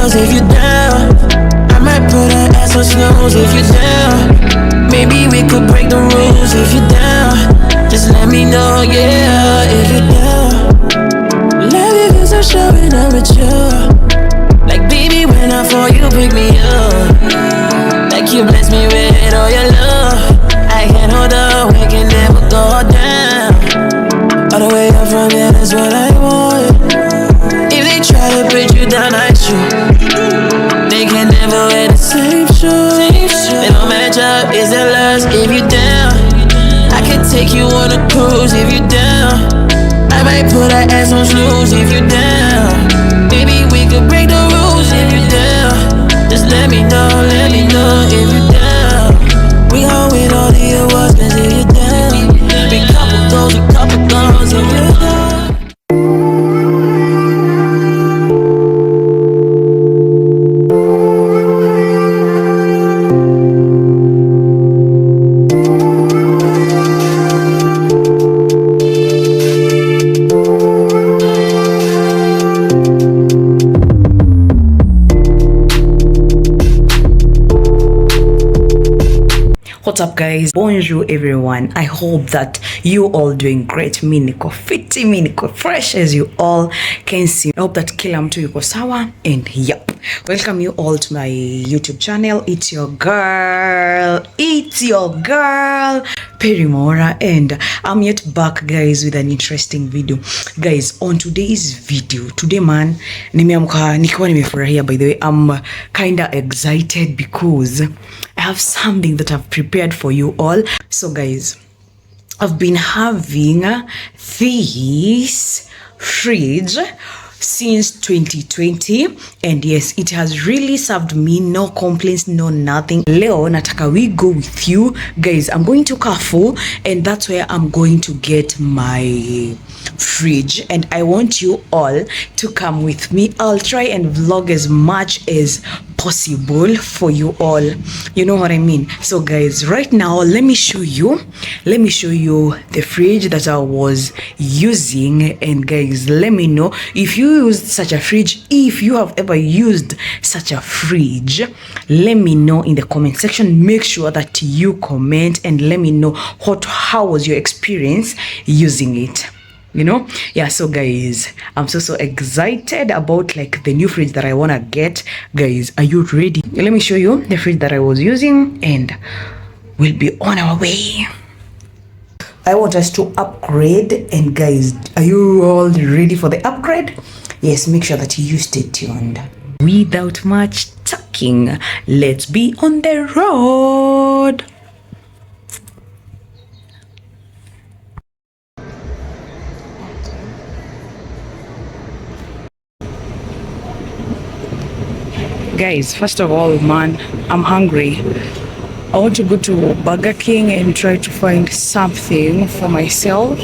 girls if you down. I might put an ass on snooze if you down. Maybe we could break the rules if you down. Just let me know, yeah, if you down. Love you cause I'm showing up with you. Like baby when I fall you pick me up. Like you bless me with all your love. I can't hold up, we can never go down. All the way up from here, that's what I want. If they try to break you down, I shoot. They can never wear the same shoes. They don't match up, it's their loss if you down. I can take you on a cruise if you down. I might put an ass on snooze if you down. Maybe we could break the rules if you down. Just let me know if you down. We gon' win all the awards cause if you down. Big couple goals if you down. What's up guys? Bonjour everyone. I hope that you all doing great. Mi niko fiti, mi niko fresh as you all can see. I hope that kila mtu yuko sawa and yep. Welcome you all to my YouTube channel. It's your girl, Peri Mwaura, and I'm yet back guys with an interesting video. Guys, on today's video, today man, nimeamka nikiwa nimefurahia. By the way, I'm kinda excited because I have something that I've prepared for you all. So guys, I've been having this fridge since 2020 and yes, it has really served me, no complaints, no nothing. Leo nataka we go with you guys. I'm going to Carrefour and that's where I'm going to get my fridge and I want you all to come with me. I'll try and vlog as much as possible for you all, you know what I mean. So guys, right now let me show you the fridge that I was using, and guys, let me know if you used such a fridge. If you have ever used such a fridge, let me know in the comment section. Make sure that you comment and let me know how was your experience using it, you know. Yeah, so guys, I'm so excited about like the new fridge that I want to get. Guys, are you ready? Let me show you the fridge that I was using and we'll be on our way. I want us to upgrade, and guys, are you all ready for the upgrade? Yes, make sure that you stay tuned. Without much talking, let's be on the road. Guys, first of all, man, I'm hungry. I want to go to Burger King and try to find something for myself.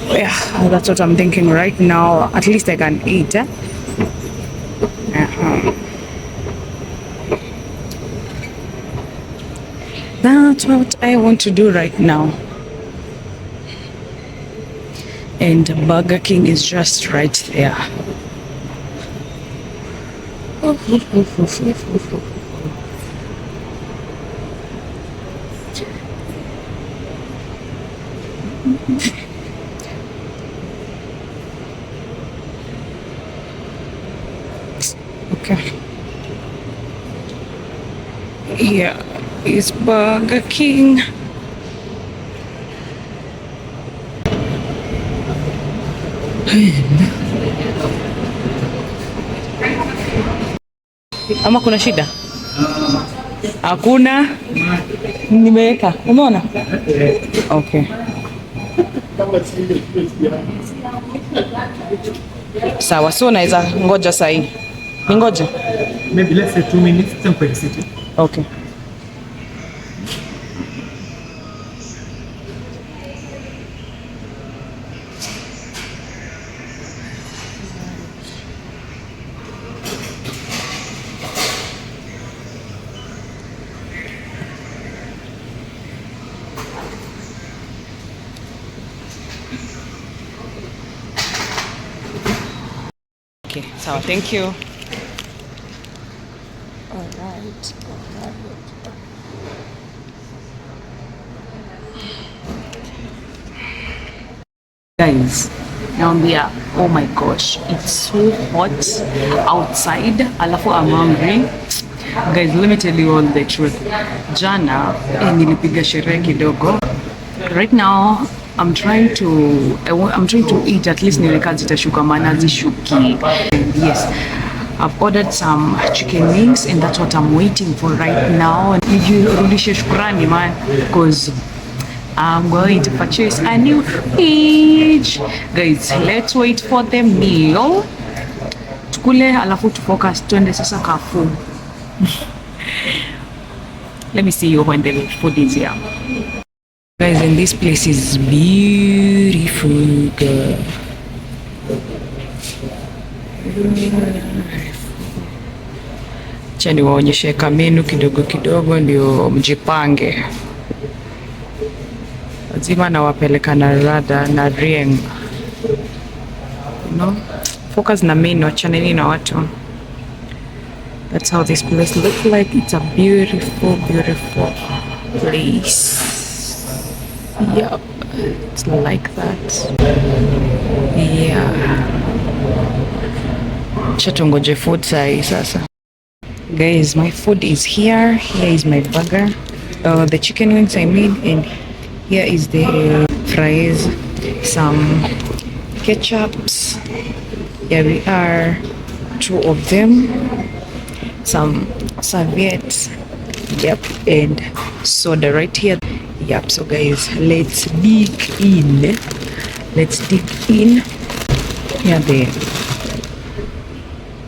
Yeah, that's what I'm thinking right now. At least I can eat. That's what I want to do right now. And Burger King is just right there. Okay. Here is Burger King. Ama kuna shida? Hakuna. Nimeweka. Umeona? Okay. Sawa, so naweza ngoja saa hii. Ningoje? Maybe let's say 2 minutes then quick city. Okay. Okay, sawa, thank you. Alright. Guys, naambia, oh my gosh, it's so hot outside. Alafu I'm hungry. Guys, let me tell you all the truth. Jana, nilipiga sherehe kidogo. Right now, I'm trying to eat at least nileka zitashuka maana zishuki. Yes. I've ordered some chicken wings and that's what I'm waiting for right now. Nijirudishe shukrani man, because I'm going to purchase a new fridge. Guys, let's wait for the meal. Tukule alafu tufocus twende sasa Carrefour. Let me see you when the food is here. Guys, and this place is beautiful, girl. Chani waonyeshe kamenu kidogo kidogo ndio mjipange. Lazima nawapeleka na rada na rieng. No? Focus na menu, wachaneni na watu. That's how this place looks like. It's a beautiful, beautiful place. Yeah, it's like that. Yeah. Chatungoje food sai sasa. Guys, my food is here. Here is my burger. The chicken wings I made, and here is the fries, some ketchups. Here we are, 2 of them, some serviettes, yep, and soda right here. Yep, so guys, let's dig in.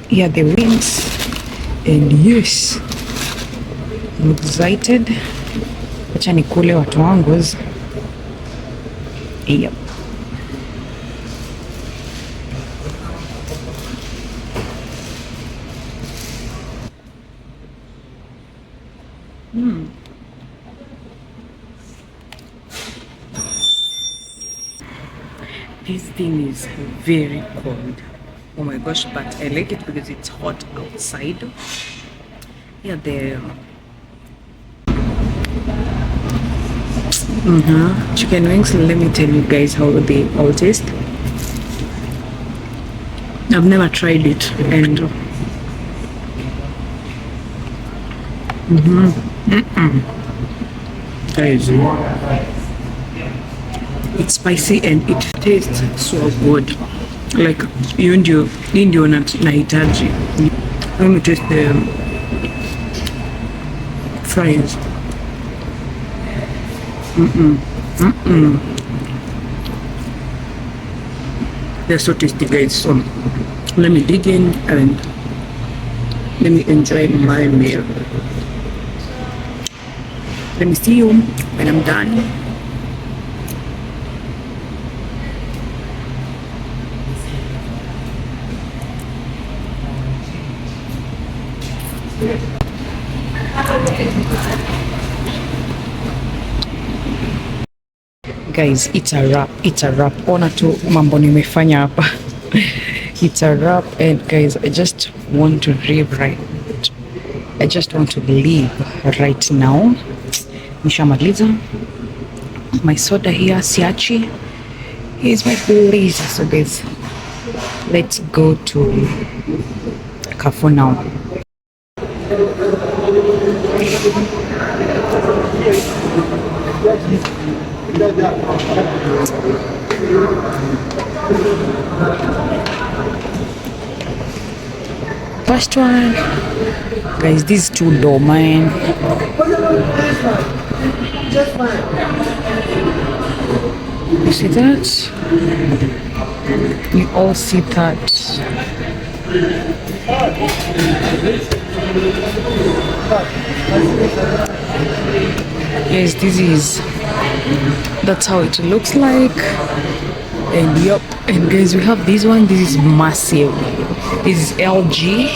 Here the wings, and yes, I'm excited. Acha nikule watu wangu. Yep. This thing is very cold. Oh my gosh, but I like it because it's hot outside. Yeah, the chicken wings, let me tell you guys how they all taste. I've never tried it, and guys, it's spicy and it tastes so good. Like you ndio nahitaji. Let me taste the fries. They're so tasty, guys. So let me dig in and let me enjoy my meal. Let me see you when I'm done. Guys, it's a wrap. Ona tu mambo nimefanya hapa. It's a wrap, and guys, I just want to leave right now. Nishamaliza my soda here, siachi. Here's my blazer. So guys, let's go to Carrefour now. First one, guys, these 2 door mine. You see that? You all see that? Yes, that's how it looks like. And yep, and guys, we have this one. This is massive. This is LG.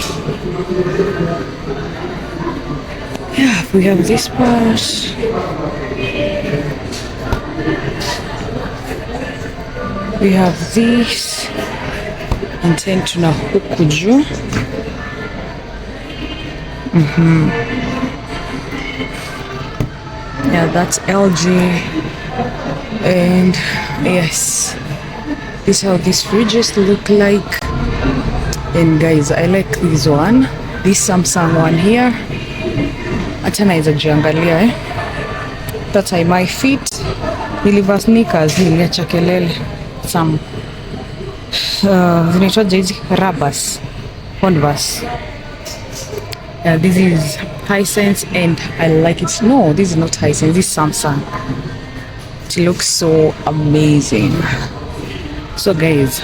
Yeah, we have this part. We have this, and then tuna huku juu. Yeah, that's LG. And yes, this is how these fridges look like. And guys, I like this one, this Samsung one here. Hata naweza jiangalia that I my feet niliva sneakers niliacha kelele some zinaitwaje hizi Rabas Converse. This is Hisense and I like it. No, this is not Hisense, this is Samsung. It looks so amazing. So guys,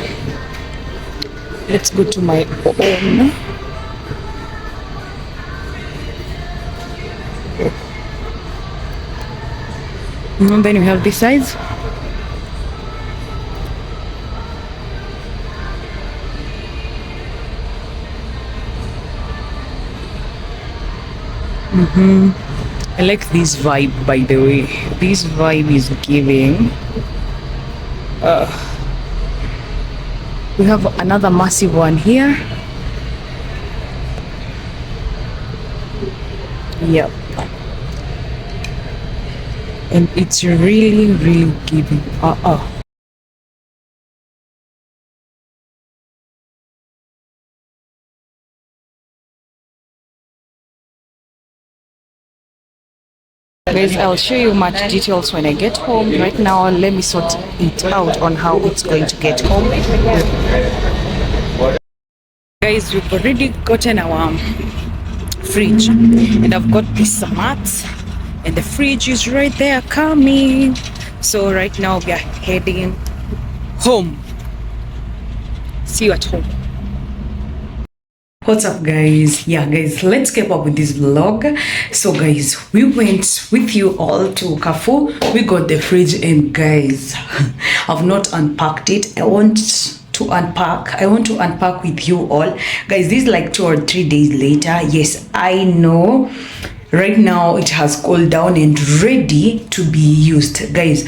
let's go to my own. And then we have this size. I like this vibe, by the way. This vibe is giving. We have another massive one here. Yep. And it's really giving. Guys, I'll show you much details when I get home. Right now, let me sort it out on how it's going to get home. Guys, we've already gotten our fridge and I've got this mats and the fridge is right there coming. So right now we are heading home. See you at home. What's up guys? Yeah guys, let's keep up with this vlog. So guys, we went with you all to Carrefour. We got the fridge and guys, I've not unpacked it. I want to unpack with you all. Guys, this is like 2 or 3 days later. Yes, I know. Right now it has cooled down and ready to be used. Guys,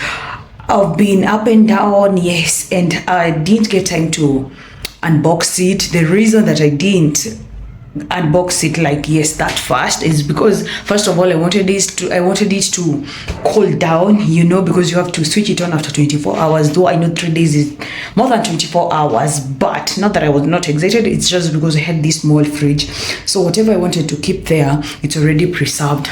I've been up and down, yes, and I didn't get time to unbox it. The reason that I didn't unbox it like that fast is because first of all I wanted it to cool down, you know, because you have to switch it on after 24 hours. Though I know 3 days is more than 24 hours, but not that I was not excited, it's just because I had this small fridge. So whatever I wanted to keep there, it's already preserved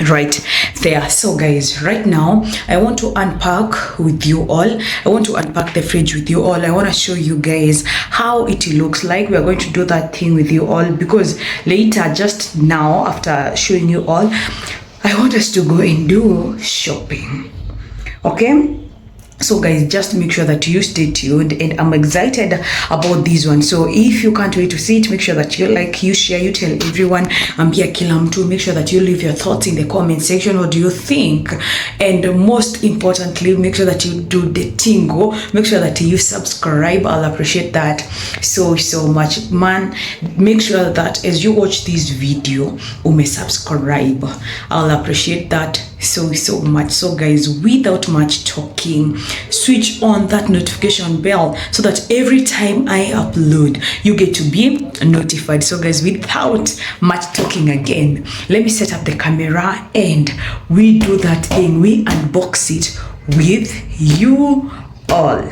right there. So guys, right now I want to unpack with you all. I want to unpack the fridge with you all. I want to show you guys how it looks like. We are going to do that thing with you all because later, just now after showing you all, I want us to go and do shopping. Okay, so guys, just make sure that you stay tuned, and I'm excited about this one. So if you can't wait to see it, make sure that you like, you share, you tell everyone. Ambia kila mtu. Make sure that you leave your thoughts in the comment section. What do you think? And most importantly, make sure that you do the tingo. Make sure that you subscribe. I'll appreciate that so much, man. Make sure that as you watch this video, subscribe. I'll appreciate that so much. So guys, without much talking, switch on that notification bell so that every time I upload, you get to be notified. So guys, without much talking again, let me set up the camera and we do that thing. We unbox it with you all.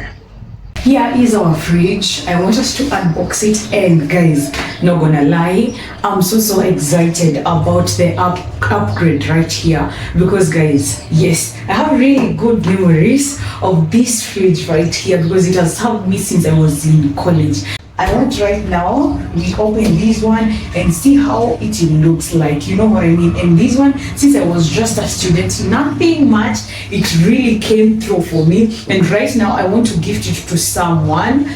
Here is our fridge. I want us to unbox it, and guys, not gonna lie, I'm so excited about the upgrade right here because guys, yes, I have really good memories of this fridge right here because it has served me since I was in college. I want right now we open this one and see how it looks like, you know what I mean. And this one, since I was just a student, nothing much, it really came through for me. And right now I want to gift it to someone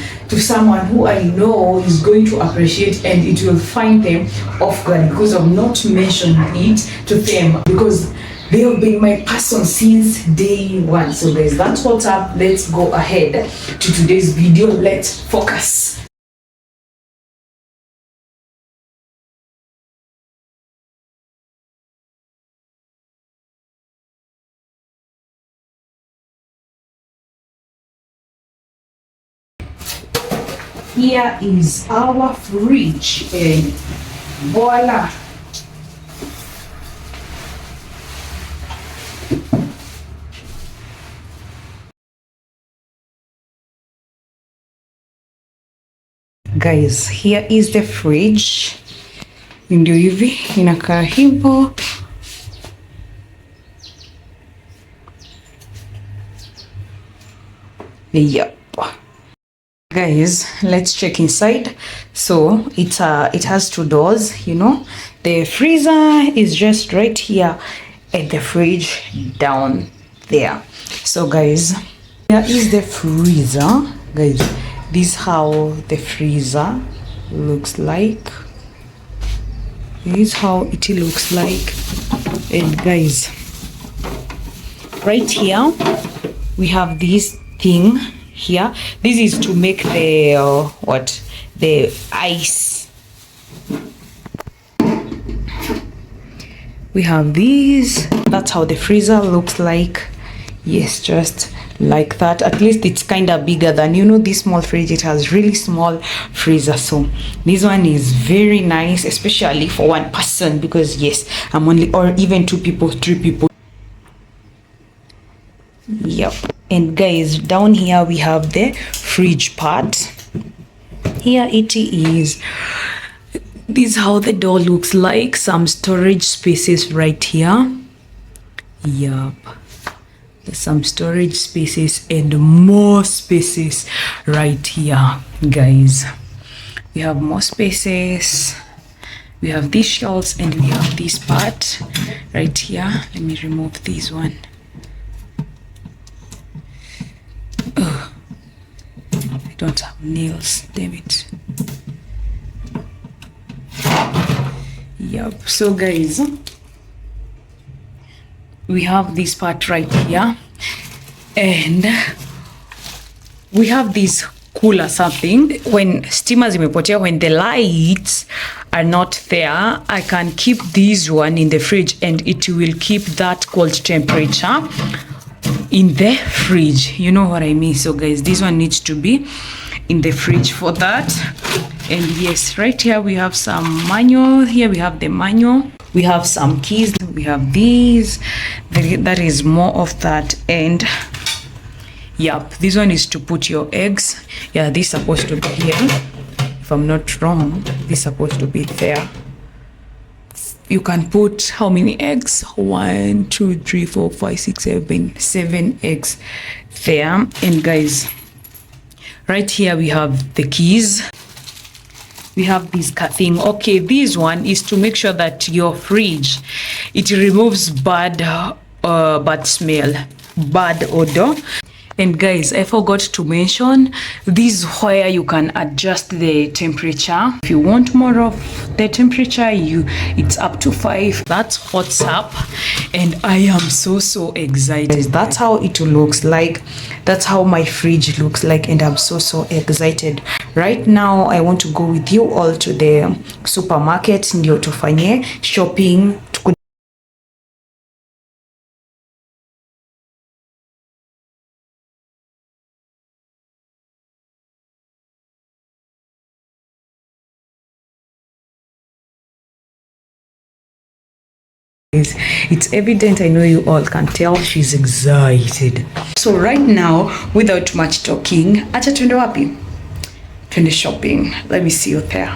who I know is going to appreciate, and it will find them off guard because I've not mentioned it to them because they have been my person since day one. So guys, that's what's up. Let's go ahead to today's video. Let's focus. Here is our fridge, and voila, Guys, here is the fridge. Ndio hivi inakaa hivyo. Yep. Guys, let's check inside. So it has two doors, you know. The freezer is just right here and the fridge down there. So guys, here is the freezer. Guys, this is how the freezer looks like. This is how it looks like. And guys, right here we have this thing here. This is to make the the ice. We have these. That's how the freezer looks like. Yes, just like that. At least it's kind of bigger than, you know, this small fridge. It has really small freezer. So this one is very nice, especially for one person, because yes, I'm only, or even two people, three people. Yep. And guys, down here we have the fridge part. Here it is. This is how the door looks like. Some storage spaces right here. Yep. There's some storage spaces and more spaces right here, guys. We have more spaces. We have these shelves and we have this part right here. Let me remove this one. Oh, I don't have nails, damn it. Yep. So guys, we have this part right here, and we have this cooler something. When steamers imepotea, when the lights are not there, I can keep this one in the fridge and it will keep that cold temperature in the fridge. You know what I mean? So guys, this one needs to be in the fridge for that. And yes, right here we have some manual. Here we have the manual. We have some keys. We have these. That is more of that. And yep, this one is to put your eggs. Yeah, this is supposed to be here. If I'm not wrong, this is supposed to be there. You can put how many eggs? 1, 2, 3, 4, 5, 6, 7 eggs there. And guys, right here we have the keys. We have this thing. Okay, this one is to make sure that your fridge, it removes bad smell, bad odor. And guys, I forgot to mention, this is where you can adjust the temperature. If you want more of the temperature, it's up to 5. That's what's up. And I am so excited. That's how it looks like. That's how my fridge looks like, and I'm so excited. Right now I want to go with you all to the supermarket ndio tufanye shopping. It's evident, I know you all can tell she's excited. So right now, without much talking, acha twende wapi? Twende shopping. Let me see you there.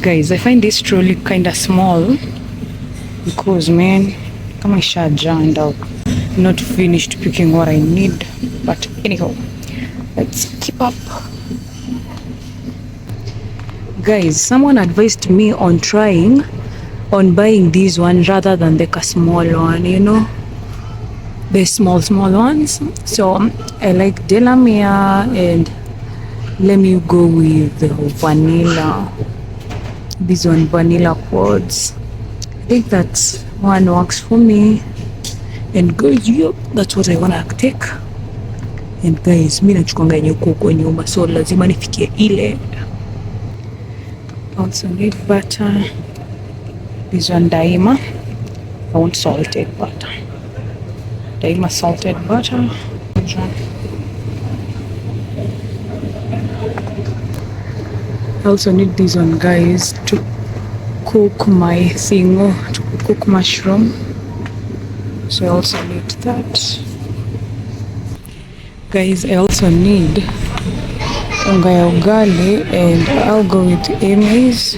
Guys, I find this trolley kind of small because, man, kama ishajaa and I'll not finished picking what I need. But anyhow, let's keep up. Guys, someone advised me on buying this one rather than the small one, you know, the small ones. So I like Delamere, and let me go with the vanilla. This one, vanilla quads. think that one works for me. And guys, yep, that's what I wanna take. And guys, mimi nachukuanga yenye huko nyuma, so lazima nifikie ile. Also need butter. This one Daima. I want salted butter. Daima salted butter. I also need this one, guys, to cook my thingo, to cook mushroom. So I also need that. Guys, I also need unga ya ugali, and I'll go with Amy's.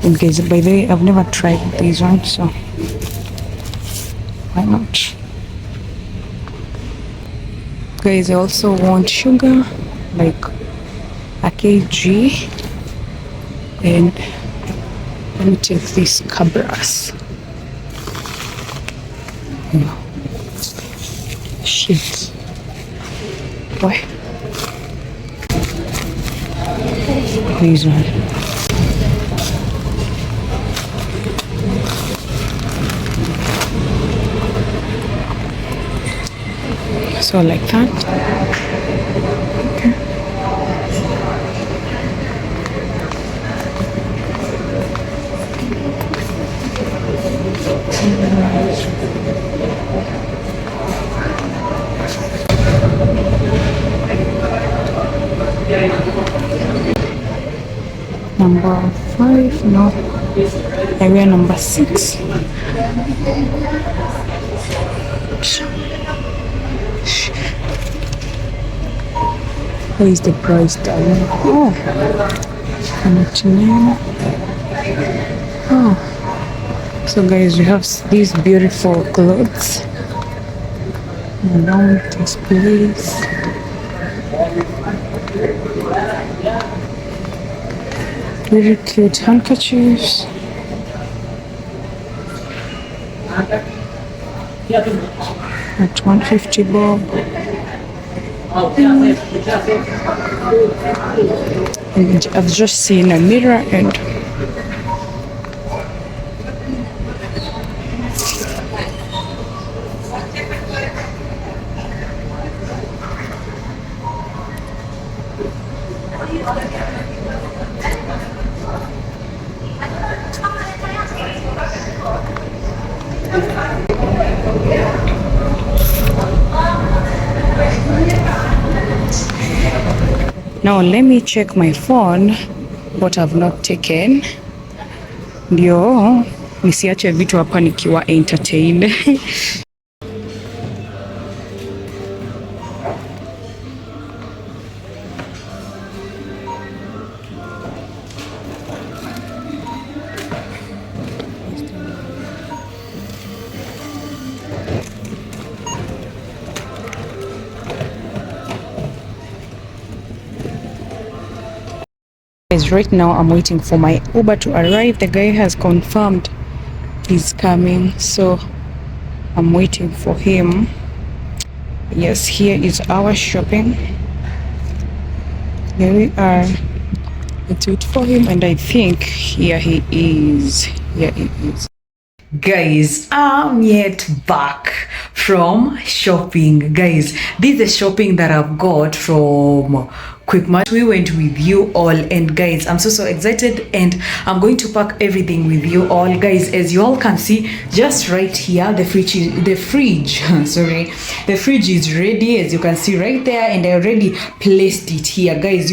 And guys, by the way, I've never tried these ones, so why not? Guys, I also want sugar, like a kg, and let me take this cabras. No. Shit. Why? This one. So like that. Okay. Number 5, no, area number 6. What is the price down? Oh, 99. Oh, so guys, we have these beautiful clothes around this place. Very cute handkerchiefs. At 150 bob. And I've just seen a mirror and now let me check my phone what I've not taken, ndio nisiache vitu hapa nikiwa entertained. Right now I'm waiting for my Uber to arrive. The guy has confirmed he's coming, so I'm waiting for him. Yes, here is our shopping. Here we are. Let's wait for him, and I think here he is. Here he is. Guys, I'm yet back from shopping. Guys, this is the shopping that I've got from Quickmart. We went with you all, and guys, I'm so excited, and I'm going to pack everything with you all. Guys, as you all can see, just right here, the fridge is ready, as you can see right there, and I already placed it here. Guys,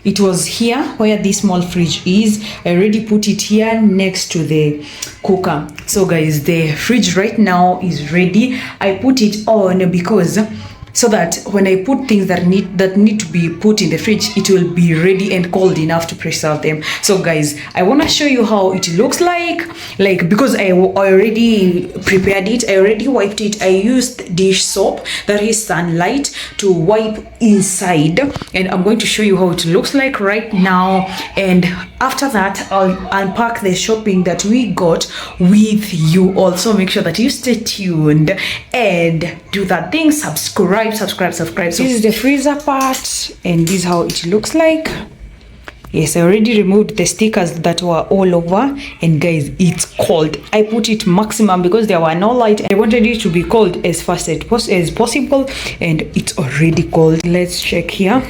it was here where this small fridge is. I already put it here next to the cooker. So guys, the fridge right now is ready. I put it on because so that when I put things that need to be put in the fridge, it will be ready and cold enough to preserve them. So guys, I want to show you how it looks like because I already prepared it. I already wiped it. I used dish soap, that is Sunlight, to wipe inside, and I'm going to show you how it looks like right now. And after that, I'll unpack the shopping that we got with you. Also make sure that you stay tuned and do that thing, subscribe. So this is the freezer part, and this is how it looks like. Yes, I already removed the stickers that were all over, and guys, it's cold. I put it maximum because there were no light. I wanted it to be cold as fast as possible, and it's already cold. Let's check here.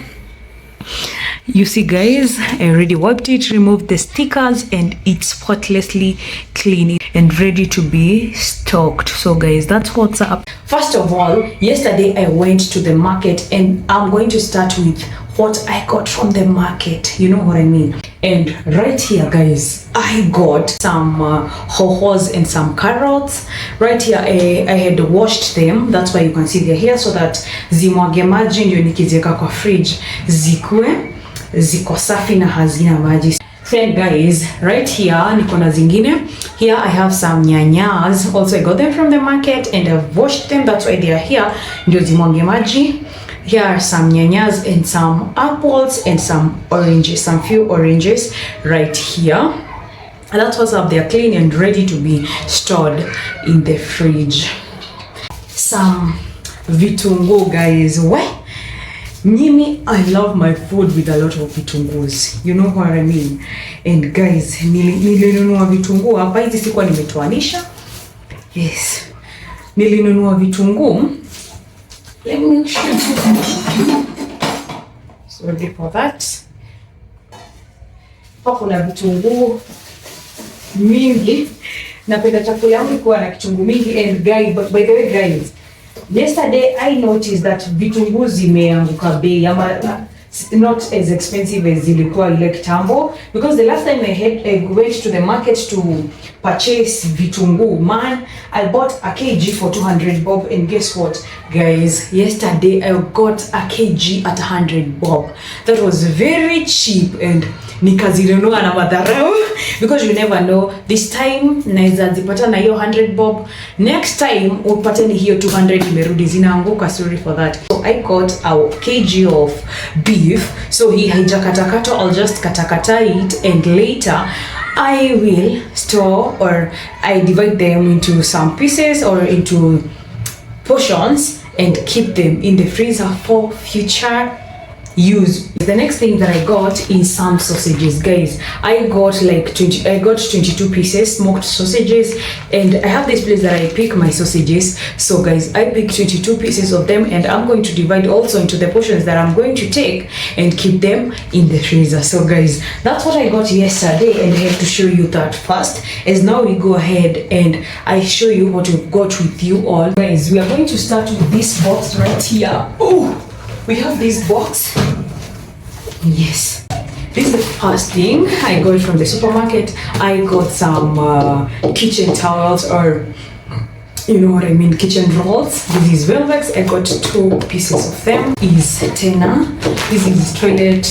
You see guys, I already wiped it, removed the stickers, and it's spotlessly clean and ready to be stocked. So guys, that's what's up. First of all, yesterday I went to the market, and I'm going to start with what I got from the market, you know what I mean. And right here guys, I got some hohos and some carrots. Right here I had washed them, that's why you can see they're here, so that zimwage maji ndio nikiziweka kwa fridge ziko safi na hazina maji. Then guys, right here niko na zingine. Here I have some nyanyas, also I got them from the market and I've washed them, that's why they are here ndio zimwage maji. Here are some nyanyas and some apples and some oranges, some few oranges right here. And that's what's up, they're clean and ready to be stored in the fridge. Some vitungu guys. Mimi, I love my food with a lot of vitungus. You know what I mean? And guys, nilinunua vitungu hapa, hizi sikuwa nimetoanisha. Yes. Nilinunua vitungu. Let me show you. Sorry for that. Hapa kuna vitungu mingi. Napenda chakula yangu kuwa na kitunguu mingi, and guys, by the way guys, yesterday I noticed that vitungu zimeanguka bei, ama not as expensive as zilikuwa ile kitambo, because the last time I went to the market to purchase vitungu, man, I bought a kg for 200 bob, and guess what guys, yesterday I got a kg at 100 bob. That was very cheap, and nikazinunua na madharau because you never know, this time naweza zipata na hiyo 100 bob, next time upate ni hiyo 200 imerudi zinaanguka. Sorry for that. So I got a kg of beef, so hii haijakatakato, I'll just katakata it, and later I will store, or I divide them into some pieces or into portions and keep them in the freezer for future use. The next thing that I got is some sausages guys. I got 22 pieces smoked sausages, and I have this place that I pick my sausages. So guys, I picked 22 pieces of them, and I'm going to divide also into the portions that I'm going to take and keep them in the freezer. So guys, that's what I got yesterday, and I have to show you that first, as now we go ahead and I show you what we've got with you all. Guys, we are going to start with this box right here. Oh, we have this box. Yes, this is the first thing I got from the supermarket. I got some kitchen towels, or you know what I mean, kitchen rolls. This is Velvex. I got 2 pieces of them. Is tenner. This is toilet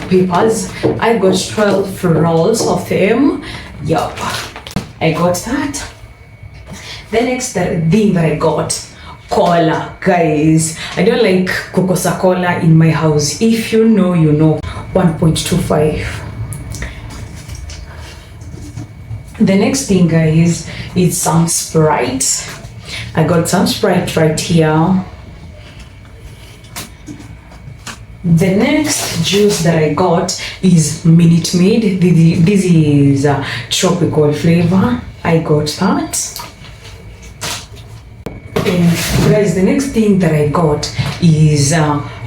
papers. I got 12 rolls of them. Yup, I got that. The next thing that I got, cola guys. I don't like kukosa cola in my house. If you know, you know. 1.25. The next thing guys is some Sprite. I got some Sprite right here. The next juice that I got is Minute Maid. This is a tropical flavor. I got that. And guys, the next thing that I got is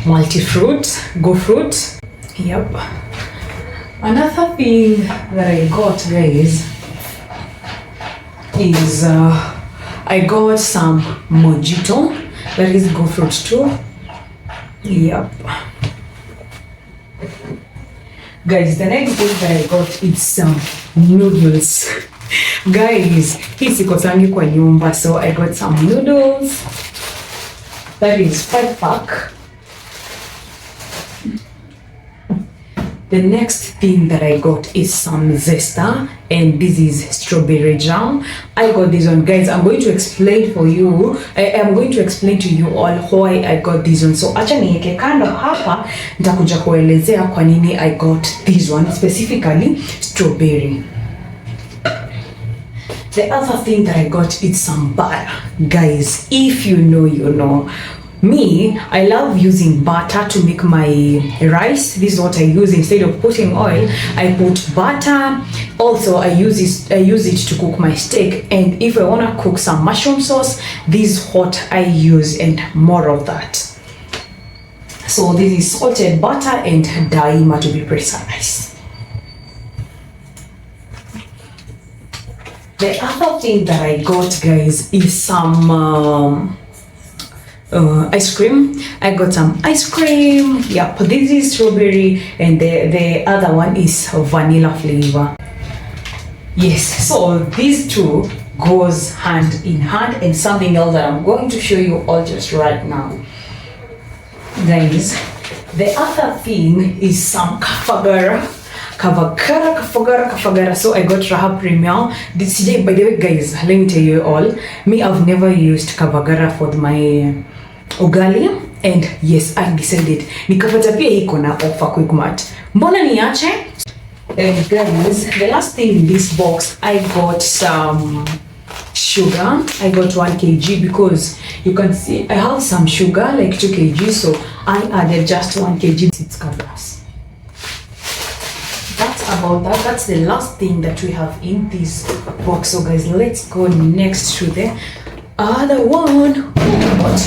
multi-fruit, go fruit. Yep. Another thing that I got guys is I got some mojito, that is go fruit too. Yep. Guys, the next thing that I got is some noodles. Guys, hii sikosangi kwa nyumba, so I got some noodles. That is 5-pack. The next thing that I got is some zesta, and this is strawberry jam. I got this one guys. I'm going to explain for you. I'm going to explain to you all why I got this one. So acha niweke kando hapa, nitakuja kuelezea kwa nini I got this one, specifically strawberry. The other thing that I got is some butter. Guys, if you know, you know. Me, I love using butter to make my rice. This is what I use instead of putting oil. I put butter. Also, I use it to cook my steak. And if I want to cook some mushroom sauce, this is what I use, and more of that. So this is salted butter and daima, to be precise. The other thing that I got, guys, is some ice cream. I got some ice cream. Yep, this is strawberry, and the other one is vanilla flavor. Yes, so these two goes hand in hand, and something else that I'm going to show you all just right now. Guys, the other thing is some kafagara. So I got Raha Premium. This today, by the way, guys, let me tell you all. Me, I've never used kavagara for my ugali, and yes, I decided nikapata pia iko na offer Quickmart. Mbona niache? And guys, the last thing in this box, I got some sugar. I got 1 kg because you can see I have some sugar like 2 kg, so I added just 1 kg. It's covers. That's about that. That's the last thing that we have in this box. So guys, let's go next to the other one. What?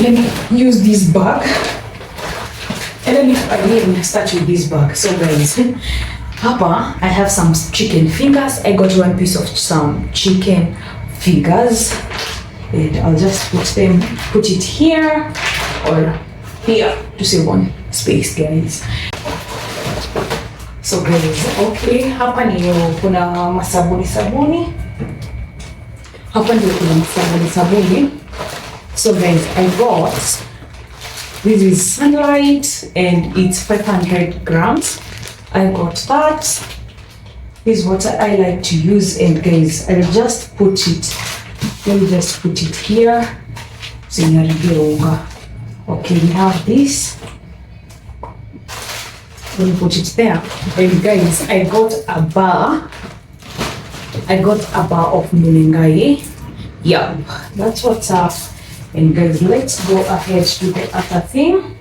Let me use this bag. And let me again start with this bag. So guys, Papa, I have some chicken fingers. I got 1 piece of some chicken fingers, and I'll just put it here or here to save one space, guys. So guys, okay, hapa ndio kuna masabuni. Hapa ndio kuna masabuni. So guys, I got, this is Sunlight and it's 500 grams. I got that. This is what I like to use, and guys, I'll just put it, let me just put it here. So okay, we have this. Let me put it there. And guys, I got a bar of Mulingai. Yep, that's what's up. And guys, let's go ahead to the other thing.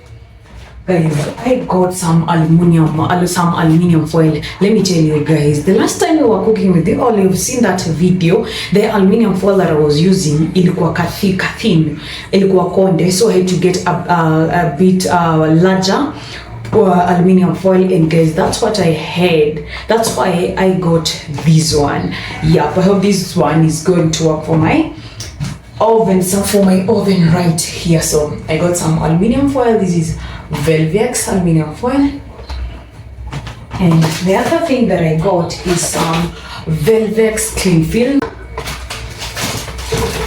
Guys, I got some aluminium foil. Let me tell you guys, the last time we were cooking with the oil, you've seen that video. The aluminium foil that I was using, ilikuwa thin, ilikuwa konde, so I had to get a bit larger aluminium foil, and guys, that's what I had. That's why I got this one. Yeah, I hope this one is going to work for my oven. So for my oven right here, so I got some aluminium foil. This is Velvex aluminium foil, and the other thing that I got is some Velvex cling film.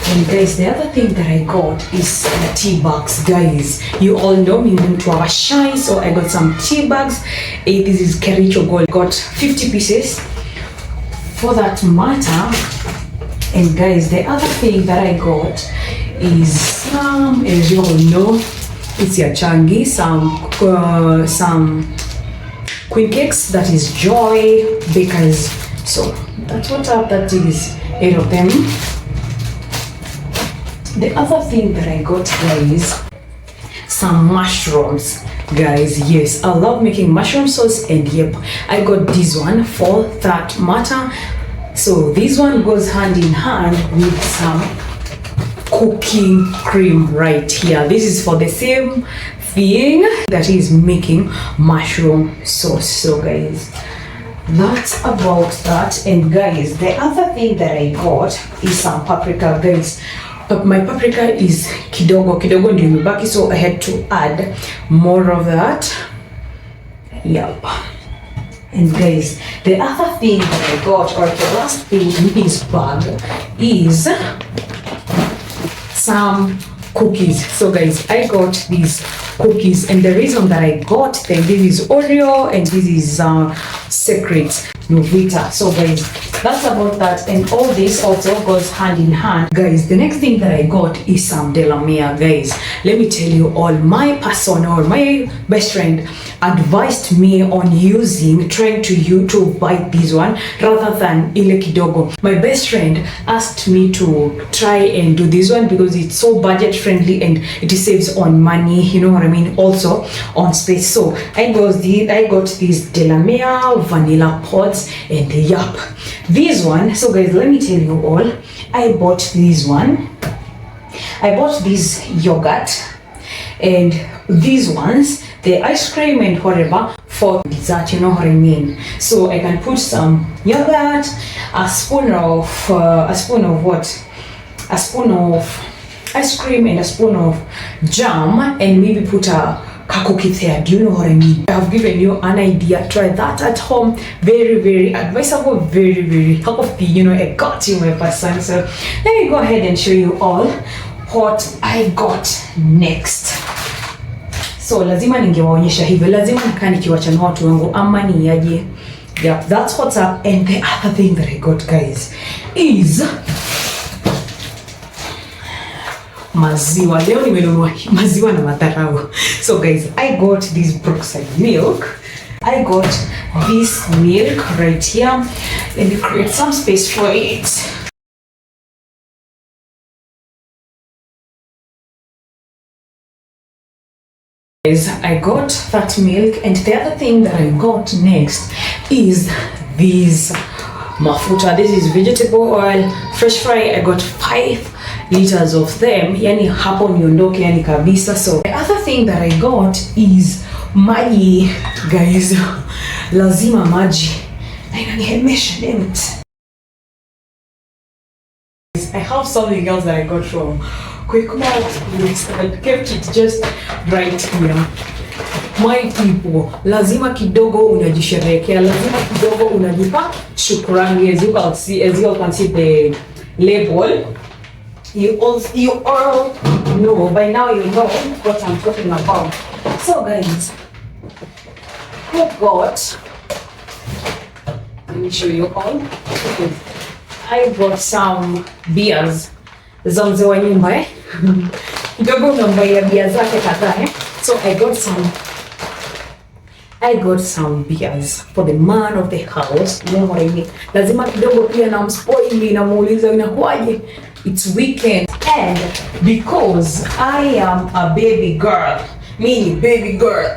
And guys, the other thing that I got is tea bags. Guys, you all know me to have a shy, so I got some tea bags. This is Kericho Gold. Got 50 pieces for that matter. And guys, the other thing that I got is some, as you all know, it's your changi, some queen cakes. That is Joy Bakers. So that's what's up. That is 8 of them. The other thing that I got, guys, some mushrooms. Guys, yes, I love making mushroom sauce, and yep, I got this one for that matter. So this one goes hand in hand with some cooking cream right here. This is for the same thing, that is making mushroom sauce. So guys, that's about that. And guys, the other thing that I got is some paprika. Guys, my paprika is kidogo ndio imebaki, so I had to add more of that. Yep. And guys, the other thing that I got, or the last thing in this bag, is some cookies. So guys, I got these cookies, and the reason that I got them, this is Oreo and this is Secret Novita. So guys, that's about that. And all this also goes hand in hand. Guys, the next thing that I got is some Delamere, guys. Let me tell you all, my person or my best friend advised me on trying to buy this one rather than ile kidogo. My best friend asked me to try and do this one because it's so budget friendly and it saves on money, you know what I mean, also on space. So I got these Delamere vanilla pods, and yup, this one. So guys, let me tell you all, I bought this one. I bought this yogurt and these ones, the ice cream and whatever for dessert, you know what I mean. So I can put some yogurt, a spoon of ice cream and a spoon of jam, and maybe put a cookie there. Do you know what I mean? I have given you an idea. Try that at home. Very, very advisable, very, very healthy. You know, I got you, my person. So let me go ahead and show you all what I got next. So lazima ningewaonyesha hivyo, lazima nikaa nikiwacha na watu wangu ama niaje. Yep, that's what's up. And the other thing that I got, guys, is maziwa. Leo nimenunua maziwa na matarau. So guys, I got this Brookside milk. I got this milk right here. Let me create some space for it. Guys, I got that milk, and the other thing that I got next is this mafuta. This is vegetable oil, fresh fry. I got 5 liters of them. Yani hapo niondoke yani kabisa. So the other thing that I got is maji, guys. Lazima maji. Na inanihemesha, damn it. I have something else that I got from Quickmart. I kept it just right here. My people, lazima kidogo unajisherehekea, lazima kidogo unajipa shukrani. As you can see the label. You all know, by now you know what I'm talking about. So guys, I got, let me show you all. I got some beers za mzee wa nyumba kidogo unambaia bia zake kadhaa so I got some beers for the man of the house. You know what I mean? Lazima kidogo pia na mspoili na muuliza inakuaje. It's weekend, and because I am a baby girl,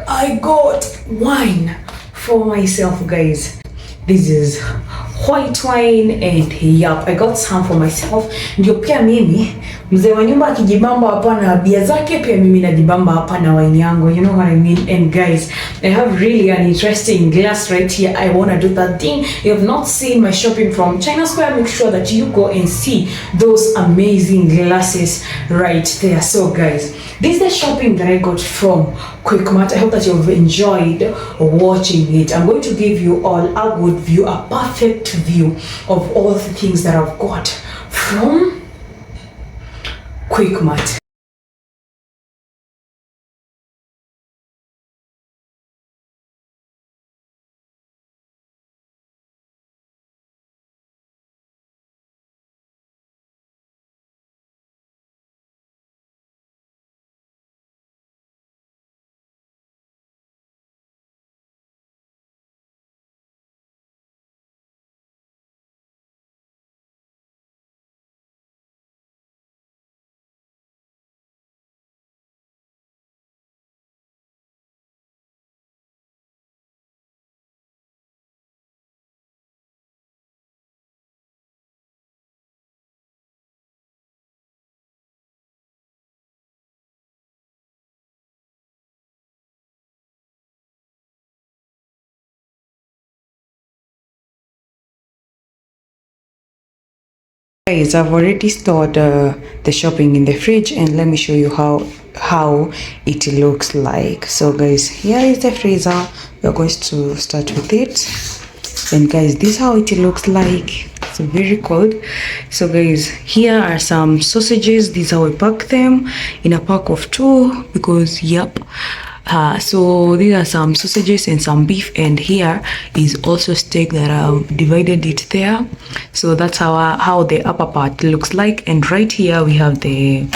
I got wine for myself, guys. This is white wine, and yup, I got some for myself. Ndio pia mimi mzee wa nyumba akijibamba hapa na bia zake, pia mimi najibamba hapa na wine yangu. You know what I mean? And guys, I have really an interesting glass right here. I want to do that thing. You have not seen my shopping from China Square, make sure that you go and see those amazing glasses right there. So guys, this is the shopping that I got from Quickmart. I hope that you've enjoyed watching it. I'm going to give you all a good view, a perfect view of all the things that I've got from Quickmart. Guys, I've already stored the shopping in the fridge, and let me show you how it looks like. So guys, here is the freezer. We're going to start with it, and guys, this is how it looks like. It's very cold. So guys, here are some sausages. These are how we pack them in a pack of 2 because yep, So these are some sausages and some beef, and here is also steak that I've divided it there. So that's how the upper part looks like. And right here we have the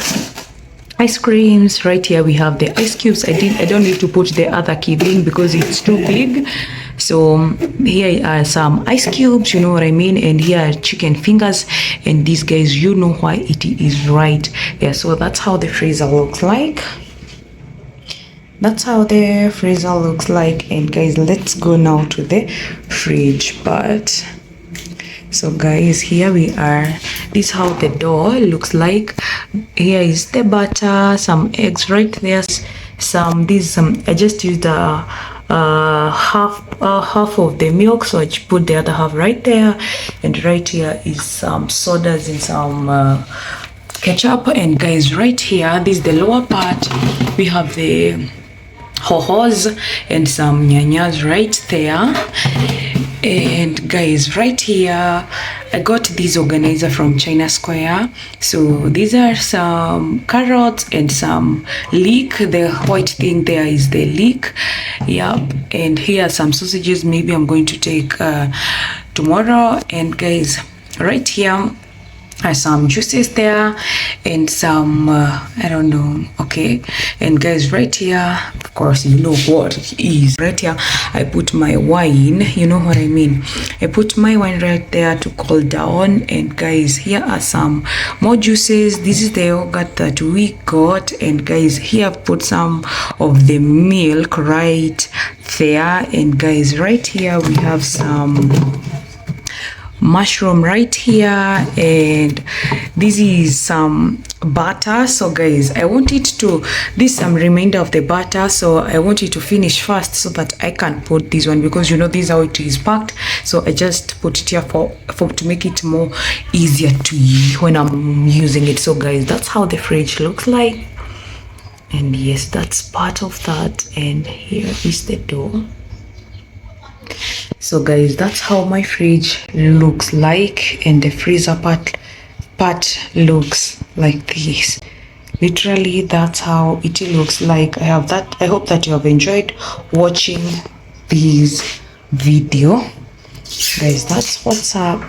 ice creams. Right here we have the ice cubes. I don't need to put the other kid in because it's too big. So here are some ice cubes, you know what I mean, and here are chicken fingers, and these guys, you know why it is right. Yeah, so that's how the freezer looks like. That's how the freezer looks like. And guys, let's go now to the fridge part. So guys, here we are. This is how the dough looks like. Here is the butter, some eggs right there, I just used half of the milk, so I put the other half right there. And right here is some sodas and some ketchup. And guys, right here, this is the lower part. We have the hohos and some nyanyas right there. And guys, right here I got this organizer from China Square. So these are some carrots and some leek. The white thing there is the leek. Yep. And here are some sausages. Maybe I'm going to take tomorrow. And guys, right here some juices there and some I don't know. Okay. And guys, right here, of course, you know what it is. Right here I put my wine, you know what I mean. I put my wine right there to cool down. And guys, here are some more juices. This is the yogurt that we got. And guys, here I've put some of the milk right there. And guys, right here we have some mushroom right here, and this is some butter. So guys, I want it to, this some remainder of the butter, so I want it to finish fast so that I can put this one, because you know this is how it is packed. So I just put it here for to make it more easier to when I'm using it. So guys, that's how the fridge looks like. And yes, that's part of that. And here is the door. So guys, that's how my fridge looks like, and the freezer part looks like this. Literally, that's how it looks like. I hope that you have enjoyed watching this video. Guys, that's what's up.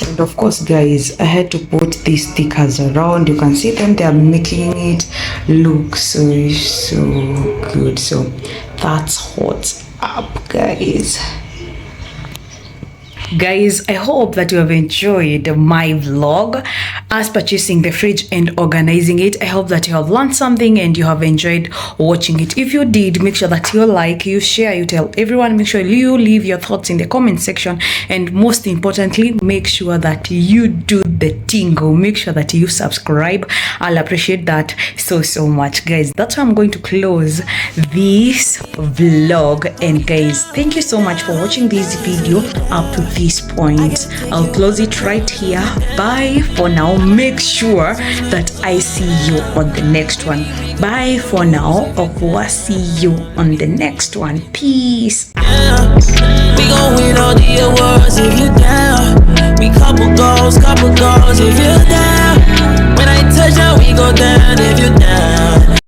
And of course guys, I had to put these stickers around. You can see them, they are making it look so good. So that's what's up, guys. Guys, I hope that you have enjoyed my vlog as purchasing the fridge and organizing it. I hope that you have learned something and you have enjoyed watching it. If you did, make sure that you like, you share, you tell everyone. Make sure you leave your thoughts in the comment section, and most importantly, make sure that you do the tingle. Make sure that you subscribe. I'll appreciate that so much, guys. That's how I'm going to close this vlog. And guys, thank you so much for watching this video up to this point. I'll close it right here. Bye for now. Make sure that I see you on the next one. Bye for now. I'll see you on the next one. Peace. Yeah. We gon' win all the awards if you down. We couple goals if you down. When I touch down, we go down if you down.